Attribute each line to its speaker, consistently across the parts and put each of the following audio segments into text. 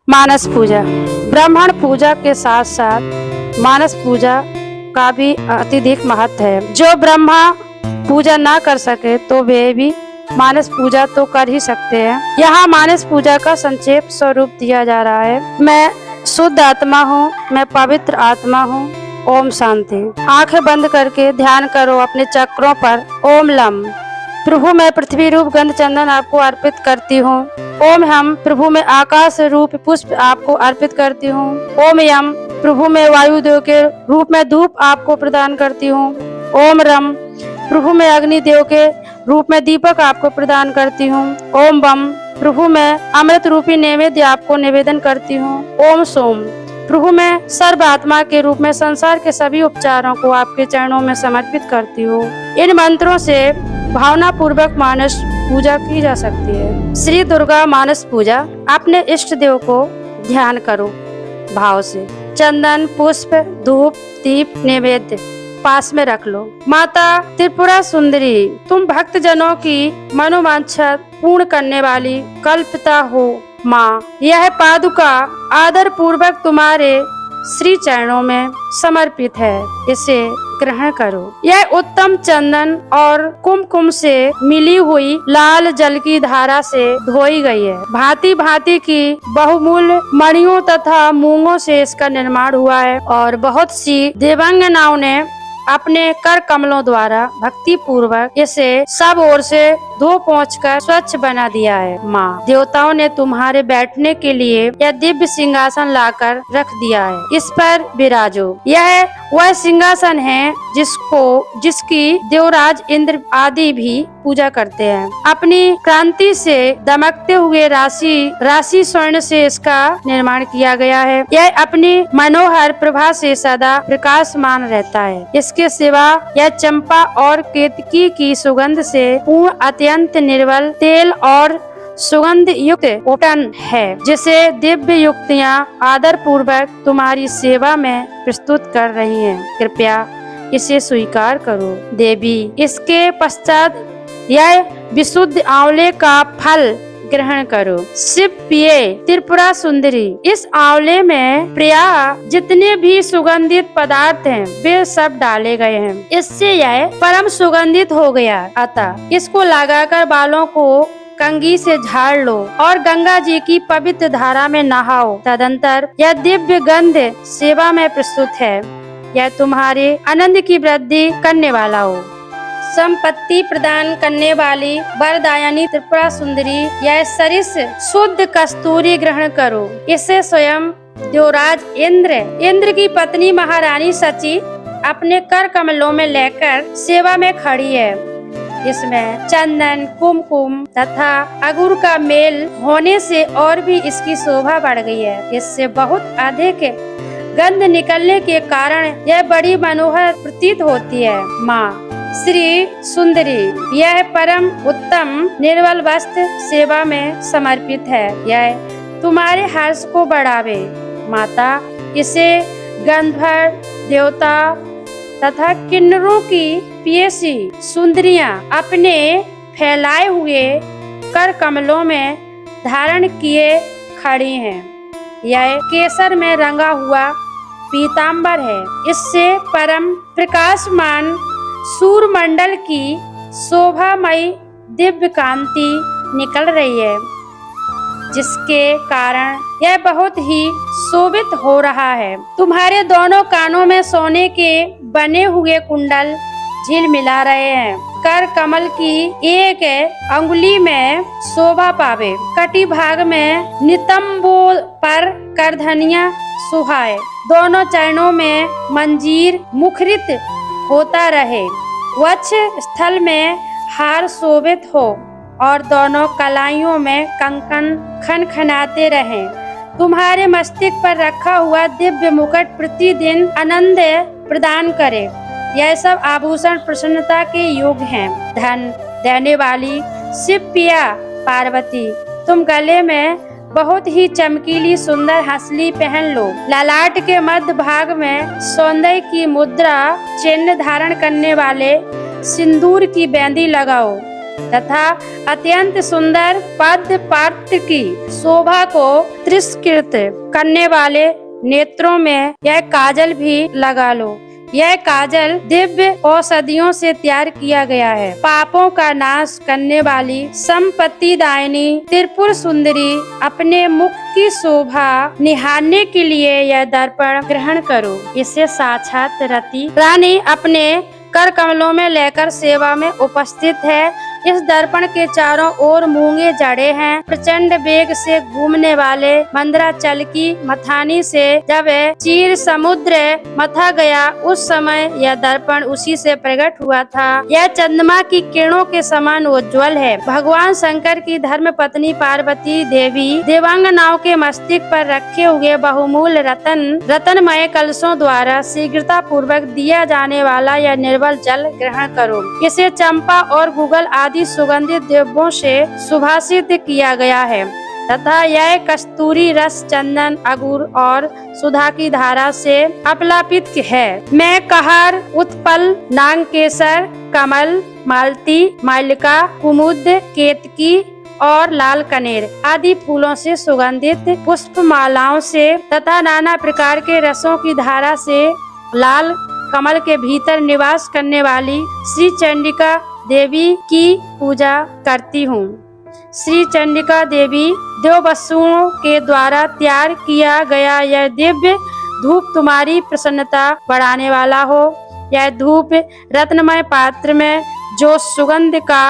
Speaker 1: मानस पूजा। ब्राह्मण पूजा के साथ साथ मानस पूजा का भी अत्यधिक महत्व है। जो ब्रह्मा पूजा ना कर सके तो वे भी मानस पूजा तो कर ही सकते हैं। यहाँ मानस पूजा का संक्षेप स्वरूप दिया जा रहा है। मैं शुद्ध आत्मा हूँ, मैं पवित्र आत्मा हूँ। ओम शांति। आंखें बंद करके ध्यान करो अपने चक्रों पर। ओम लम। प्रभु मैं पृथ्वी रूप गंध चंदन आपको अर्पित करती हूँ। ओम हम। प्रभु मैं आकाश रूप पुष्प आपको अर्पित करती हूँ। ओम यम। प्रभु मैं वायुदेव के रूप में धूप आपको प्रदान करती हूँ। ओम रम। प्रभु मैं अग्निदेव के रूप में दीपक आपको प्रदान करती हूँ। ओम बम। प्रभु मैं अमृत रूपी नैवेद्य आपको निवेदन करती हूँ। ओम सोम। प्रभु मैं सर्व आत्मा के रूप में संसार के सभी उपचारों को आपके चरणों में समर्पित करती हूँ। इन मंत्रों से भावना पूर्वक मानस पूजा की जा सकती है। श्री दुर्गा मानस पूजा। अपने इष्ट देव को ध्यान करो भाव से। चंदन, पुष्प, धूप, दीप, नैवेद्य पास में रख लो। माता त्रिपुरा सुंदरी, तुम भक्त जनों की मनोवांछा पूर्ण करने वाली कल्पता हो। माँ, यह पादुका आदर पूर्वक तुम्हारे श्री चरणों में समर्पित है, इसे ग्रहण करो। यह उत्तम चंदन और कुमकुम से मिली हुई लाल जल की धारा से धोई गई है। भांति भांति की बहुमूल्य मणियों तथा मूंगों से इसका निर्माण हुआ है और बहुत सी देवांगनाओं ने अपने कर कमलों द्वारा भक्ति पूर्वक इसे सब ओर से धो पोंछ कर स्वच्छ बना दिया है। माँ, देवताओं ने तुम्हारे बैठने के लिए यह दिव्य सिंहासन लाकर रख दिया है, इस पर विराजो। यह वह सिंहासन है जिसकी देवराज इंद्र आदि भी पूजा करते हैं। अपनी क्रांति से दमकते हुए राशि स्वर्ण से इसका निर्माण किया गया है। यह अपनी मनोहर प्रभा से सदा प्रकाशमान रहता है। इसके सिवा यह चंपा और केतकी की सुगंध से पूर्ण अत्यंत निर्मल तेल और सुगंध युक्त ओटन है, जिसे दिव्य युक्तियाँ आदर पूर्वक तुम्हारी सेवा में प्रस्तुत कर रही हैं। कृपया इसे स्वीकार करो देवी। इसके पश्चात यह विशुद्ध आंवले का फल ग्रहण करो। शिव पिए त्रिपुरा सुंदरी, इस आंवले में प्राय जितने भी सुगंधित पदार्थ हैं वे सब डाले गए हैं। इससे यह परम सुगंधित हो गया। अतः इसको लगाकर बालों को कंघी से झाड़ लो और गंगा जी की पवित्र धारा में नहाओ। तदंतर यह दिव्य गंध सेवा में प्रस्तुत है। यह तुम्हारे आनंद की वृद्धि करने वाला हो। संपत्ति प्रदान करने वाली वरदायनी त्रिपुरा सुंदरी, यह सरिस शुद्ध कस्तूरी ग्रहण करो। इसे स्वयं देवराज इंद्र की पत्नी महारानी सची अपने कर कमलों में लेकर सेवा में खड़ी है। इसमें चंदन, कुमकुम तथा अगुर का मेल होने से और भी इसकी शोभा बढ़ गई है। इससे बहुत अधिक गंध निकलने के कारण यह बड़ी मनोहर प्रतीत होती है। माँ श्री सुंदरी, यह परम उत्तम निर्मल वस्त्र सेवा में समर्पित है। यह तुम्हारे हर्ष को बढ़ावे। माता, इसे गंधर्व देवता तथा किन्नरों की पियसी सुंदरियां अपने फैलाए हुए कर कमलों में धारण किए खड़ी हैं। यह केसर में रंगा हुआ पीतांबर है। इससे परम प्रकाशमान सूर्यमंडल की शोभामयी दिव्य कांति निकल रही है, जिसके कारण यह बहुत ही शोभित हो रहा है। तुम्हारे दोनों कानों में सोने के बने हुए कुंडल झिलमिला रहे हैं। कर कमल की एक अंगुली में शोभा पावे। कटी भाग में नितंबों पर करधनिया सुहाए। दोनों चरणों में मंजीर मुखरित होता रहे। वक्ष स्थल में हार शोभित हो और दोनों कलाइयों में कंकन खनखनाते रहें। तुम्हारे मस्तिष्क पर रखा हुआ दिव्य मुकुट प्रतिदिन आनंद प्रदान करे। यह सब आभूषण प्रसन्नता के योग्य हैं। धन देने वाली शिवप्रिया पार्वती, तुम गले में बहुत ही चमकीली सुंदर हंसली पहन लो। ललाट के मध्य भाग में सौंदर्य की मुद्रा चिन्ह धारण करने वाले सिंदूर की बेंदी लगाओ। तथा अत्यंत सुंदर पद पात्र की शोभा को तिरस्कृत करने वाले नेत्रों में यह काजल भी लगा लो। यह काजल दिव्य औषधियों से तैयार किया गया है। पापों का नाश करने वाली संपत्ति दायिनी त्रिपुर सुंदरी अपने मुख की शोभा निहारने के लिए यह दर्पण ग्रहण करो। इसे साक्षात रति रानी अपने कर कमलों में लेकर सेवा में उपस्थित है। इस दर्पण के चारों ओर मूंगे जड़े हैं। प्रचंड वेग से घूमने वाले मंदराचल की मथानी से जब चीर समुद्र मथा गया, उस समय यह दर्पण उसी से प्रकट हुआ था। यह चंद्रमा की किरणों के समान उज्ज्वल है। भगवान शंकर की धर्म पत्नी पार्वती देवी देवांगनाओं के मस्तक पर रखे हुए बहुमूल्य रतनमय कलशों द्वारा शीघ्रता पूर्वक दिया जाने वाला यह निर्मल जल ग्रहण करो। इसे चंपा और गुगल आदि सुगंधित द्रव्यों से सुभाषित किया गया है तथा यह कस्तूरी रस, चंदन, अगुर और सुधा की धारा से अपलापित है। मैं कहर, उत्पल, नागकेसर, कमल, मालती, मालिका, कुमुद, केतकी और लाल कनेर आदि फूलों से सुगंधित पुष्प मालाओं से तथा नाना प्रकार के रसों की धारा से लाल कमल के भीतर निवास करने वाली श्री चंडिका देवी की पूजा करती हूँ। श्री चंडिका देवी देववसुओं के द्वारा तैयार किया गया यह दिव्य धूप तुम्हारी प्रसन्नता बढ़ाने वाला हो। यह धूप रत्नमय पात्र में जो सुगंध का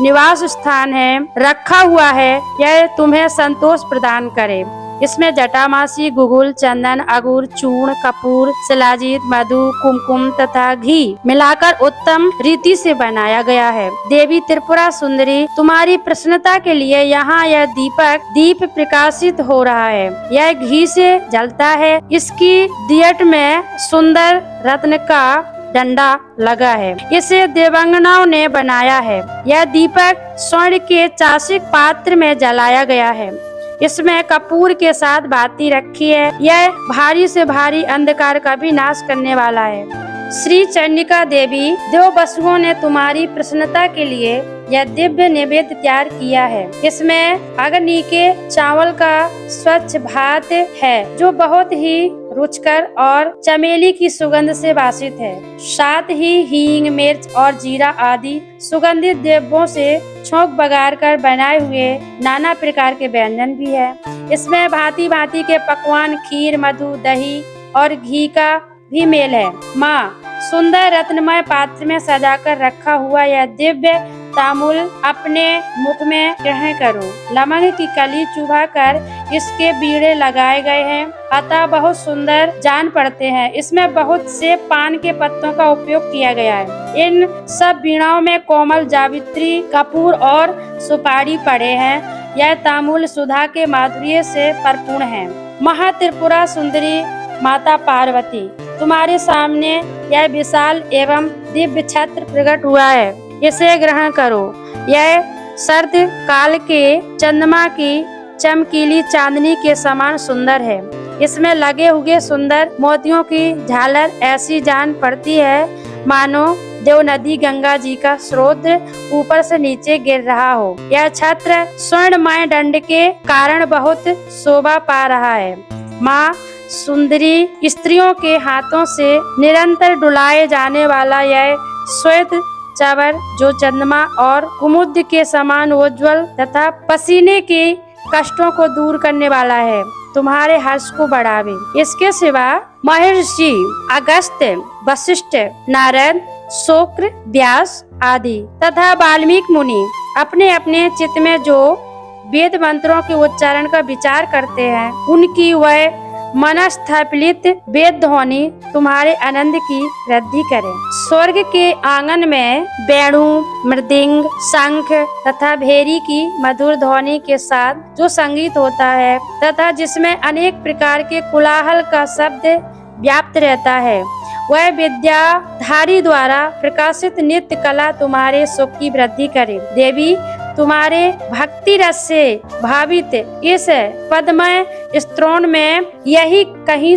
Speaker 1: निवास स्थान है रखा हुआ है, यह तुम्हें संतोष प्रदान करे। इसमें जटामासी, गुगुल, चंदन, अगुर, चूर्ण, कपूर, शिलाजीत, मधु, कुमकुम तथा घी मिलाकर उत्तम रीति से बनाया गया है। देवी त्रिपुरा सुंदरी तुम्हारी प्रसन्नता के लिए यहाँ यह दीप प्रकाशित हो रहा है। यह घी से जलता है। इसकी दियट में सुंदर रत्न का डंडा लगा है। इसे देवांगनाओं ने बनाया है। यह दीपक स्वर्ण के चासिक पात्र में जलाया गया है। इसमें कपूर के साथ बाती रखी है। यह भारी से भारी अंधकार का भी नाश करने वाला है। श्री चंडिका देवी देववसुओं ने तुम्हारी प्रसन्नता के लिए यह दिव्य नैवेद्य तैयार किया है। इसमें अग्नि के चावल का स्वच्छ भात है जो बहुत ही रुचकर और चमेली की सुगंध से वासित है। साथ ही हींग, मिर्च और जीरा आदि सुगंधित द्रव्यों से छौंक बघार कर बनाए हुए नाना प्रकार के व्यंजन भी है। इसमें भांति भांति के पकवान, खीर, मधु, दही और घी का भी मेल है। माँ, सुंदर रत्नमय पात्र में सजाकर रखा हुआ यह दिव्य तांबूल अपने मुख में ग्रहण करो। लवंग की कली चुभा कर इसके बीड़े लगाए गए हैं, अतः बहुत सुंदर जान पड़ते हैं। इसमें बहुत से पान के पत्तों का उपयोग किया गया है। इन सब बीड़ाओं में कोमल जावित्री, कपूर और सुपारी पड़े हैं। यह तांबूल सुधा के माधुर्य से परिपूर्ण है। महात्रिपुरा सुंदरी माता पार्वती, तुम्हारे सामने यह विशाल एवं दिव्य छत्र प्रकट हुआ है। इसे ग्रहण करो। यह शरद काल के चंद्रमा की चमकीली चांदनी के समान सुंदर है। इसमें लगे हुए सुंदर मोतियों की झालर ऐसी जान पड़ती है मानो देव नदी गंगा जी का स्रोत ऊपर से नीचे गिर रहा हो। यह छत्र स्वर्णमय दंड के कारण बहुत शोभा पा रहा है। माँ सुंदरी स्त्रियों के हाथों से निरंतर डुलाए जाने वाला यह श्वेत चावर जो चंद्रमा और कुमुद के समान उज्ज्वल तथा पसीने के कष्टों को दूर करने वाला है, तुम्हारे हर्ष को बढ़ावे। इसके सिवा महर्षि अगस्त्य, वशिष्ठ, नारद, शुक्र, व्यास आदि तथा वाल्मीकि मुनि अपने अपने चित्त में जो वेद मंत्रों के उच्चारण का विचार करते हैं, उनकी वह मनस्थापित वेद ध्वनि तुम्हारे आनंद की वृद्धि करे। स्वर्ग के आंगन में वेणु, मृदंग, शंख तथा भेरी की मधुर ध्वनि के साथ जो संगीत होता है तथा जिसमें अनेक प्रकार के कोलाहल का शब्द व्याप्त रहता है, वह विद्याधारी द्वारा प्रकाशित नित्य कला तुम्हारे सुख की वृद्धि करे। देवी, तुम्हारे भक्ति रस से भावित इस पद्मय स्तोत्र में यदि कहीं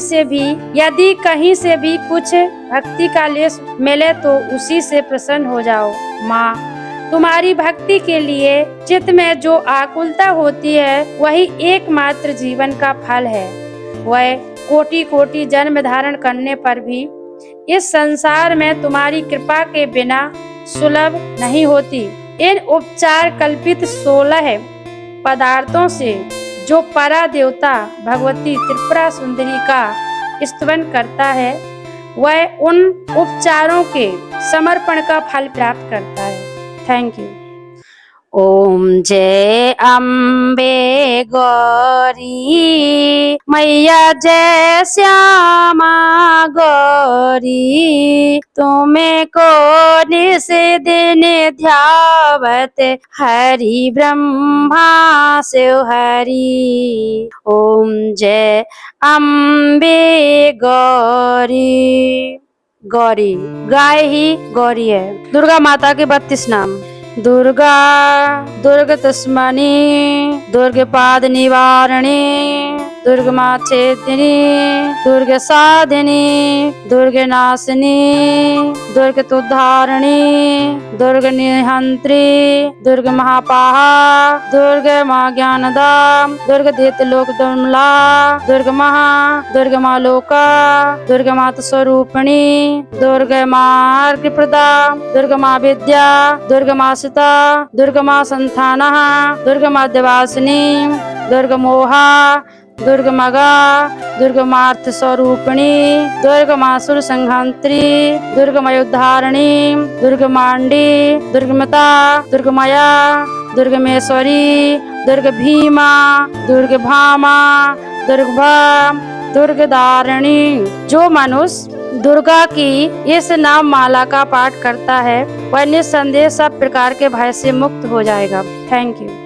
Speaker 1: से भी कुछ भक्ति का लेश मिले तो उसी से प्रसन्न हो जाओ। माँ, तुम्हारी भक्ति के लिए चित्त में जो आकुलता होती है वही एकमात्र जीवन का फल है। वह कोटि कोटि जन्म धारण करने पर भी इस संसार में तुम्हारी कृपा के बिना सुलभ नहीं होती। इन उपचार कल्पित 16 पदार्थों से जो परा देवता भगवती त्रिपुरा सुंदरी का स्तवन करता है वह उन उपचारों के समर्पण का फल प्राप्त करता है। Thank you. ओम जय अम्बे गौरी मैया, जय श्यामा गौरी, तुम्हें को निस दिन ध्यावत हरि ब्रह्मा शिव हरि। ओम जय अम्बे गौरी। गौरी गाय ही गौरी है। दुर्गा माता के 32 नाम। दुर्गा दुर्गतस्मनि, दुर्गपाद निवारणी, दुर्गमा छेदिनी, दुर्ग साधिनी, दुर्ग नाशिनी, दुर्गतुद्धारिणी, दुर्ग निहंत्री, दुर्ग महापाहा, दुर्ग माँ ज्ञानदा, दुर्ग धित लोक दुर्मला, दुर्ग महा, दुर्ग माँ लोका, दुर्ग मात स्वरूपिणी, दुर्ग मार्ग प्रदा, दुर्ग माँ विद्या, दुर्ग माँ सीता, दुर्ग माँ संतानः, दुर्ग माँ देवासिनी, दुर्ग मोहा, दुर्ग मगा, दुर्ग मार्थ स्वरूपिणी, दुर्ग मासुर संघांत्री, दुर्ग मयोद्धारिणी, दुर्ग मांडी, दुर्ग मता, दुर्ग माया, दुर्ग मेश्वरी, दुर्ग भीमा, दुर्ग भामा, दुर्ग भा, दुर्ग दारिणी। जो मनुष्य दुर्गा की इस नाम माला का पाठ करता है वह निस्संदेह सब प्रकार के भय से मुक्त हो जाएगा। Thank you.